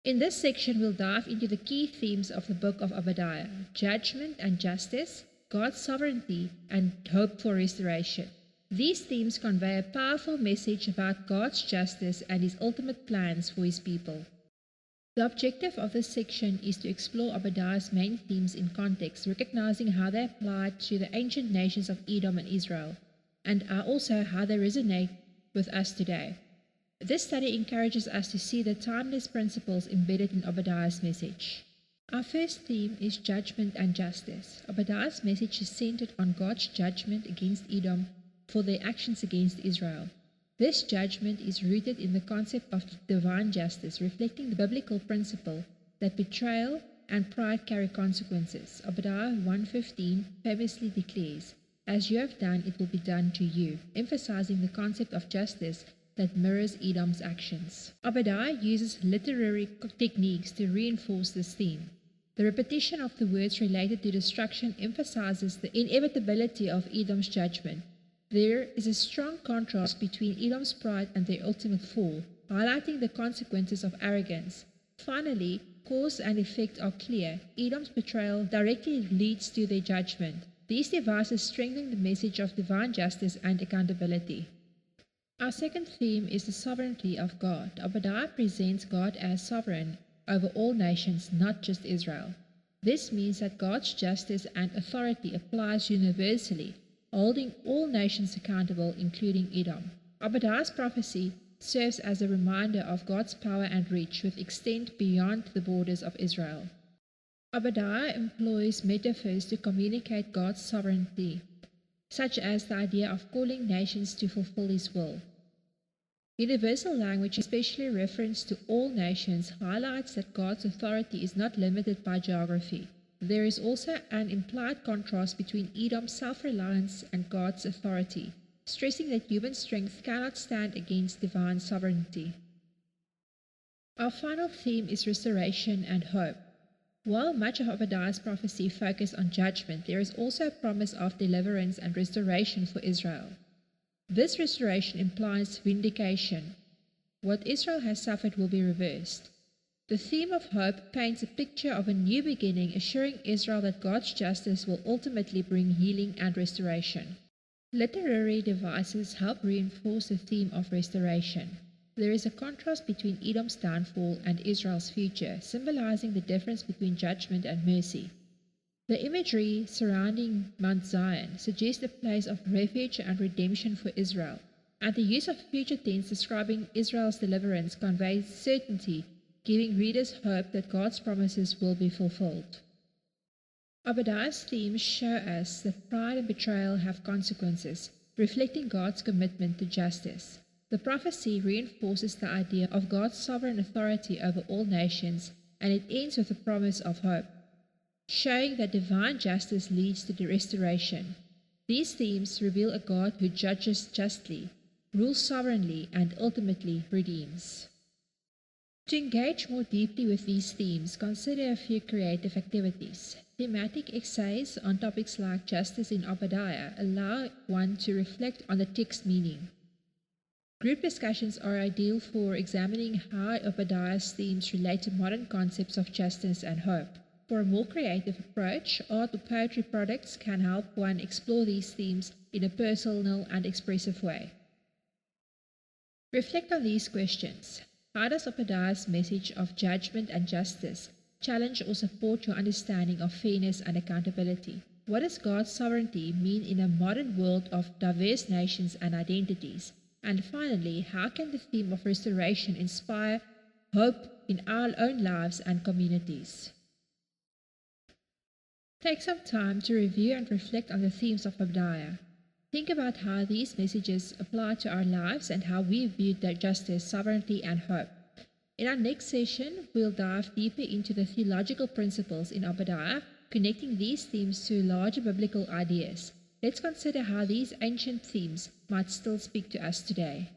In this section, we'll dive into the key themes of the book of Obadiah: judgment and justice, God's sovereignty, and hope for restoration. These themes convey a powerful message about God's justice and His ultimate plans for His people. The objective of this section is to explore Obadiah's main themes in context, recognizing how they applied to the ancient nations of Edom and Israel, and also how they resonate with us today. This study encourages us to see the timeless principles embedded in Obadiah's message. Our first theme is judgment and justice. Obadiah's message is centered on God's judgment against Edom for their actions against Israel. This judgment is rooted in the concept of divine justice, reflecting the biblical principle that betrayal and pride carry consequences. Obadiah 1:15 famously declares, "As you have done, it will be done to you," emphasizing the concept of justice that mirrors Edom's actions. Obadiah uses literary techniques to reinforce this theme. The repetition of the words related to destruction emphasizes the inevitability of Edom's judgment. There is a strong contrast between Edom's pride and their ultimate fall, highlighting the consequences of arrogance. Finally, cause and effect are clear. Edom's betrayal directly leads to their judgment. These devices strengthen the message of divine justice and accountability. Our second theme is the sovereignty of God. Obadiah presents God as sovereign over all nations, not just Israel. This means that God's justice and authority applies universally, holding all nations accountable, including Edom. Obadiah's prophecy serves as a reminder of God's power and reach, with extent beyond the borders of Israel. Obadiah employs metaphors to communicate God's sovereignty, such as the idea of calling nations to fulfill His will. Universal language, especially reference to all nations, highlights that God's authority is not limited by geography. There is also an implied contrast between Edom's self-reliance and God's authority, stressing that human strength cannot stand against divine sovereignty. Our final theme is restoration and hope. While much of Obadiah's prophecy focuses on judgment, there is also a promise of deliverance and restoration for Israel. This restoration implies vindication. What Israel has suffered will be reversed. The theme of hope paints a picture of a new beginning, assuring Israel that God's justice will ultimately bring healing and restoration. Literary devices help reinforce the theme of restoration. There is a contrast between Edom's downfall and Israel's future, symbolizing the difference between judgment and mercy. The imagery surrounding Mount Zion suggests a place of refuge and redemption for Israel, and the use of future tense describing Israel's deliverance conveys certainty, giving readers hope that God's promises will be fulfilled. Obadiah's themes show us that pride and betrayal have consequences, reflecting God's commitment to justice. The prophecy reinforces the idea of God's sovereign authority over all nations, and it ends with a promise of hope, showing that divine justice leads to the restoration. These themes reveal a God who judges justly, rules sovereignly, and ultimately redeems. To engage more deeply with these themes, consider a few creative activities. Thematic essays on topics like justice in Obadiah allow one to reflect on the text meaning. Group discussions are ideal for examining how Obadiah's themes relate to modern concepts of justice and hope. For a more creative approach, art or poetry products can help one explore these themes in a personal and expressive way. Reflect on these questions. How does Obadiah's message of judgment and justice challenge or support your understanding of fairness and accountability? What does God's sovereignty mean in a modern world of diverse nations and identities? And finally, how can the theme of restoration inspire hope in our own lives and communities? Take some time to review and reflect on the themes of Obadiah. Think about how these messages apply to our lives and how we view justice, sovereignty, and hope. In our next session, we'll dive deeper into the theological principles in Obadiah, connecting these themes to larger biblical ideas. Let's consider how these ancient themes might still speak to us today.